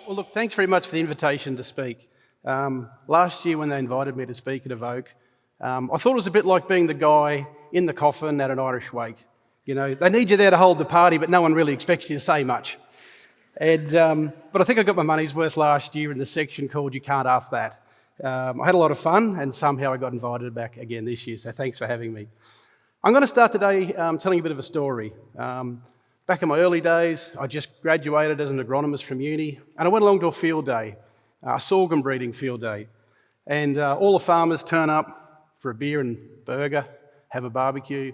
Well, look, thanks very much for the invitation to speak. Last year when they invited me to speak at Evoke, I thought it was a bit like being the guy in the coffin at an Irish wake. You know, they need you there to hold the party, but no one really expects you to say much. But I think I got my money's worth last year in the section called You Can't Ask That. I had a lot of fun, and somehow I got invited back again this year, so thanks for having me. I'm going to start today telling a bit of a story. Back in my early days, I just graduated as an agronomist from uni, and I went along to a field day, a sorghum breeding field day. And all the farmers turn up for a beer and burger, have a barbecue,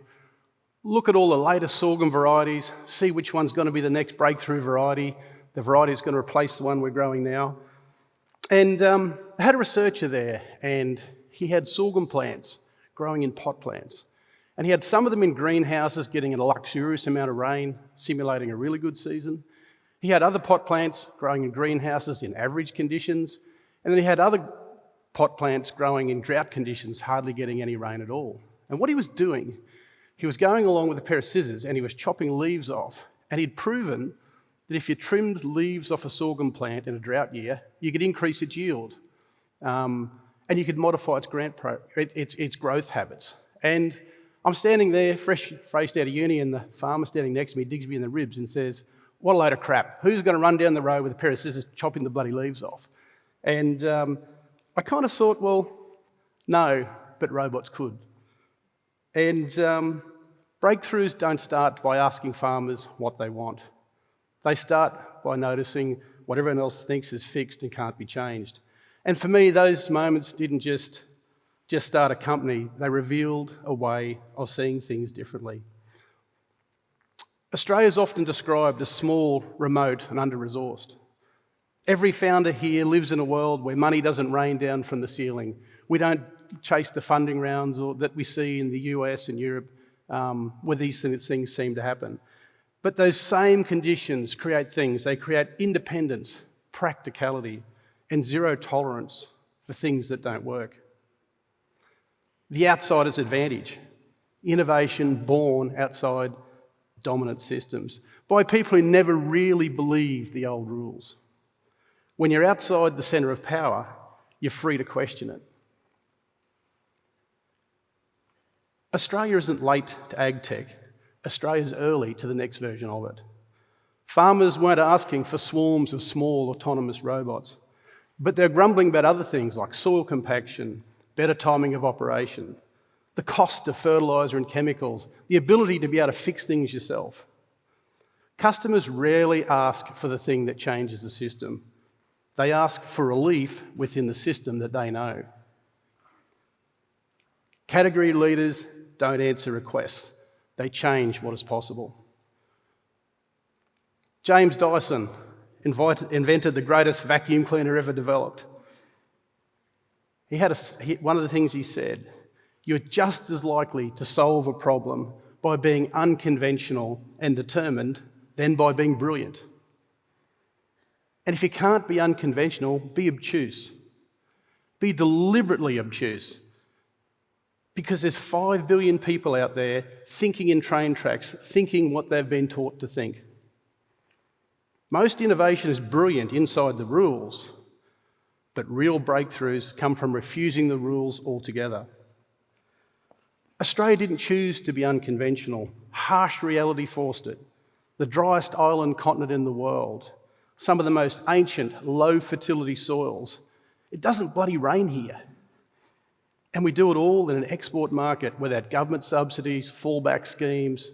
look at all the latest sorghum varieties, see which one's going to be the next breakthrough variety, the variety is going to replace the one we're growing now. And I had a researcher there, and he had sorghum plants growing in pot plants. And he had some of them in greenhouses getting a luxurious amount of rain, simulating a really good season. He had other pot plants growing in greenhouses in average conditions. And then he had other pot plants growing in drought conditions, hardly getting any rain at all. And what he was doing, he was going along with a pair of scissors and he was chopping leaves off. And he'd proven that if you trimmed leaves off a sorghum plant in a drought year, you could increase its yield. And you could modify its growth habits. And I'm standing there, fresh out of uni, and the farmer standing next to me digs me in the ribs and says, "What a load of crap. Who's going to run down the road with a pair of scissors chopping the bloody leaves off?" And I kind of thought, well, no, but robots could. And breakthroughs don't start by asking farmers what they want. They start by noticing what everyone else thinks is fixed and can't be changed. And for me, those moments didn't just start a company, they revealed a way of seeing things differently. Australia is often described as small, remote and under-resourced. Every founder here lives in a world where money doesn't rain down from the ceiling. We don't chase the funding rounds that we see in the US and Europe where these things seem to happen. But those same conditions create things. They create independence, practicality and zero tolerance for things that don't work. The outsider's advantage, innovation born outside dominant systems by people who never really believed the old rules. When you're outside the centre of power, you're free to question it. Australia isn't late to agtech. Australia's early to the next version of it. Farmers weren't asking for swarms of small autonomous robots, but they're grumbling about other things like soil compaction, better timing of operation, the cost of fertiliser and chemicals, the ability to be able to fix things yourself. Customers rarely ask for the thing that changes the system. They ask for relief within the system that they know. Category leaders don't answer requests. They change what is possible. James Dyson invented the greatest vacuum cleaner ever developed. One of the things he said, you're just as likely to solve a problem by being unconventional and determined than by being brilliant. And if you can't be unconventional, be obtuse. Be deliberately obtuse. Because there's 5 billion people out there thinking in train tracks, thinking what they've been taught to think. Most innovation is brilliant inside the rules, but real breakthroughs come from refusing the rules altogether. Australia didn't choose to be unconventional. Harsh reality forced it. The driest island continent in the world, some of the most ancient, low-fertility soils. It doesn't bloody rain here. And we do it all in an export market without government subsidies, fallback schemes.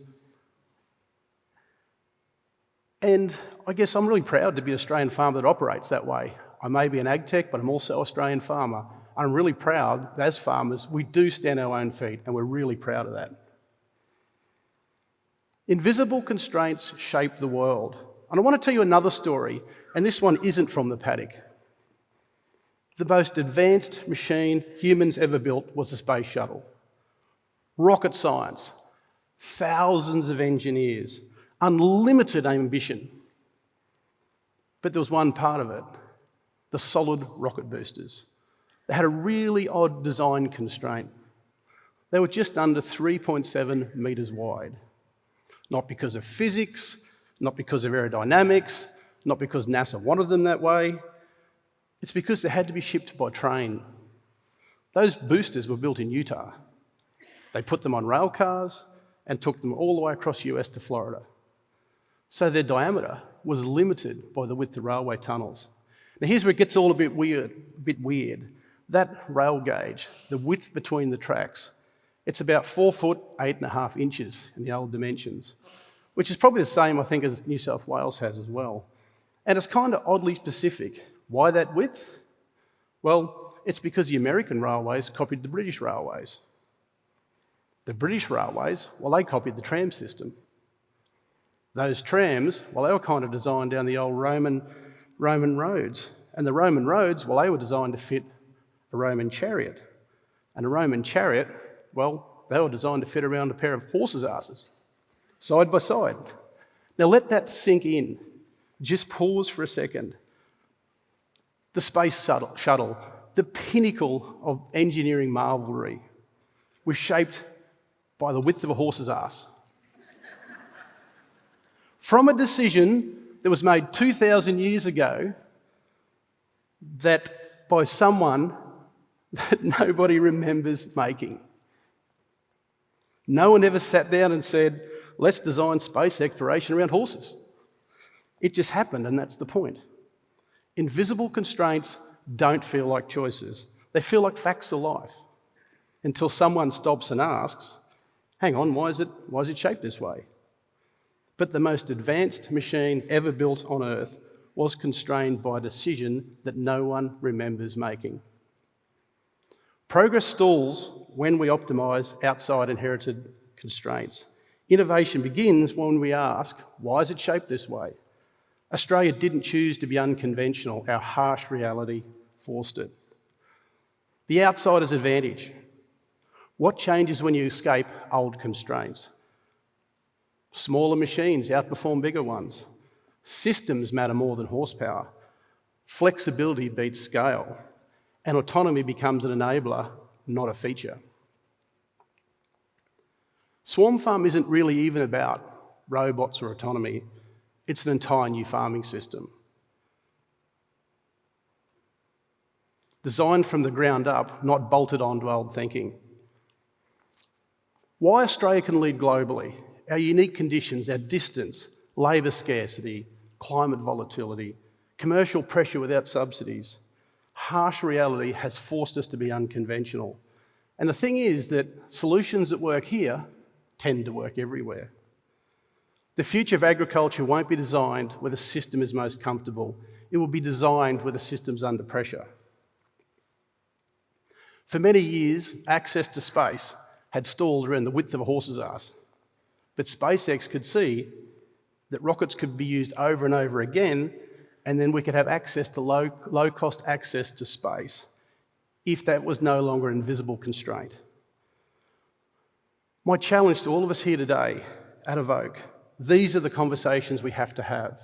And I guess I'm really proud to be an Australian farmer that operates that way. I may be an agtech, but I'm also an Australian farmer. I'm really proud that as farmers, we do stand on our own feet, and we're really proud of that. Invisible constraints shape the world. And I want to tell you another story, and this one isn't from the paddock. The most advanced machine humans ever built was a space shuttle. Rocket science, thousands of engineers, unlimited ambition. But there was one part of it. The solid rocket boosters. They had a really odd design constraint. They were just under 3.7 metres wide. Not because of physics, not because of aerodynamics, not because NASA wanted them that way. It's because they had to be shipped by train. Those boosters were built in Utah. They put them on rail cars and took them all the way across the US to Florida. So their diameter was limited by the width of railway tunnels. Now here's where it gets all a bit weird. That rail gauge, the width between the tracks, it's about 4 foot, 8.5 inches in the old dimensions, which is probably the same, I think, as New South Wales has as well. And it's kind of oddly specific. Why that width? Well, it's because the American railways copied the British railways. The British railways, well, they copied the tram system. Those trams, well, they were kind of designed down the old Roman roads. And the Roman roads, well, they were designed to fit a Roman chariot. And a Roman chariot, well, they were designed to fit around a pair of horses' asses, side by side. Now let that sink in. Just pause for a second. The space shuttle, the pinnacle of engineering marvelry, was shaped by the width of a horse's ass. From a decision that was made 2,000 years ago that by someone that nobody remembers making. No one ever sat down and said, let's design space exploration around horses. It just happened, and that's the point. Invisible constraints don't feel like choices. They feel like facts of life until someone stops and asks, hang on, why is it shaped this way? But the most advanced machine ever built on Earth was constrained by a decision that no one remembers making. Progress stalls when we optimise outside inherited constraints. Innovation begins when we ask, why is it shaped this way? Australia didn't choose to be unconventional. Our harsh reality forced it. The outsider's advantage. What changes when you escape old constraints? Smaller machines outperform bigger ones. Systems matter more than horsepower. Flexibility beats scale. And autonomy becomes an enabler, not a feature. SwarmFarm isn't really even about robots or autonomy. It's an entire new farming system. Designed from the ground up, not bolted onto old thinking. Why Australia can lead globally? Our unique conditions, our distance, labour scarcity, climate volatility, commercial pressure without subsidies. Harsh reality has forced us to be unconventional. And the thing is that solutions that work here tend to work everywhere. The future of agriculture won't be designed where the system is most comfortable. It will be designed where the system's under pressure. For many years, access to space had stalled around the width of a horse's ass. But SpaceX could see that rockets could be used over and over again, and then we could have access to low-cost access to space if that was no longer an invisible constraint. My challenge to all of us here today at Evoke, these are the conversations we have to have.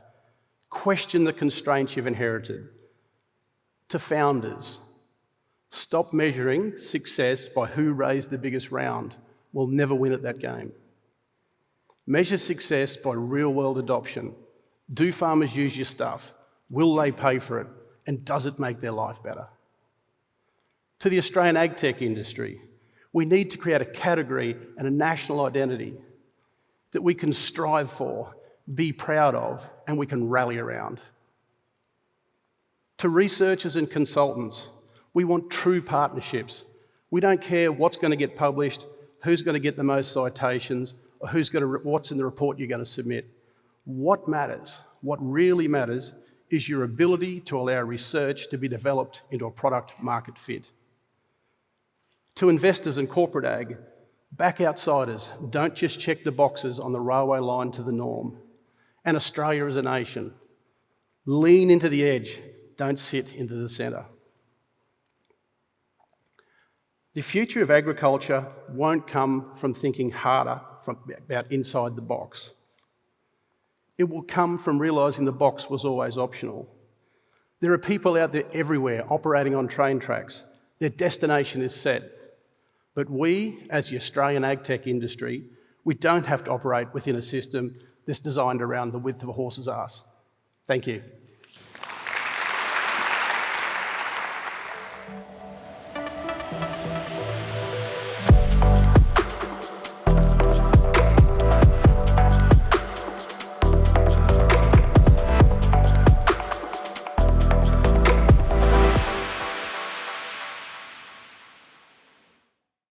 Question the constraints you've inherited. To founders, stop measuring success by who raised the biggest round. We'll never win at that game. Measure success by real-world adoption. Do farmers use your stuff? Will they pay for it? And does it make their life better? To the Australian agtech industry, we need to create a category and a national identity that we can strive for, be proud of, and we can rally around. To researchers and consultants, we want true partnerships. We don't care what's going to get published, who's going to get the most citations, or what's in the report you're going to submit. What matters, what really matters, is your ability to allow research to be developed into a product market fit. To investors and corporate ag, back outsiders, don't just check the boxes on the railway line to the norm. And Australia as a nation, lean into the edge, don't sit into the centre. The future of agriculture won't come from thinking harder about inside the box. It will come from realising the box was always optional. There are people out there everywhere operating on train tracks. Their destination is set. But we, as the Australian agtech industry, we don't have to operate within a system that's designed around the width of a horse's ass. Thank you.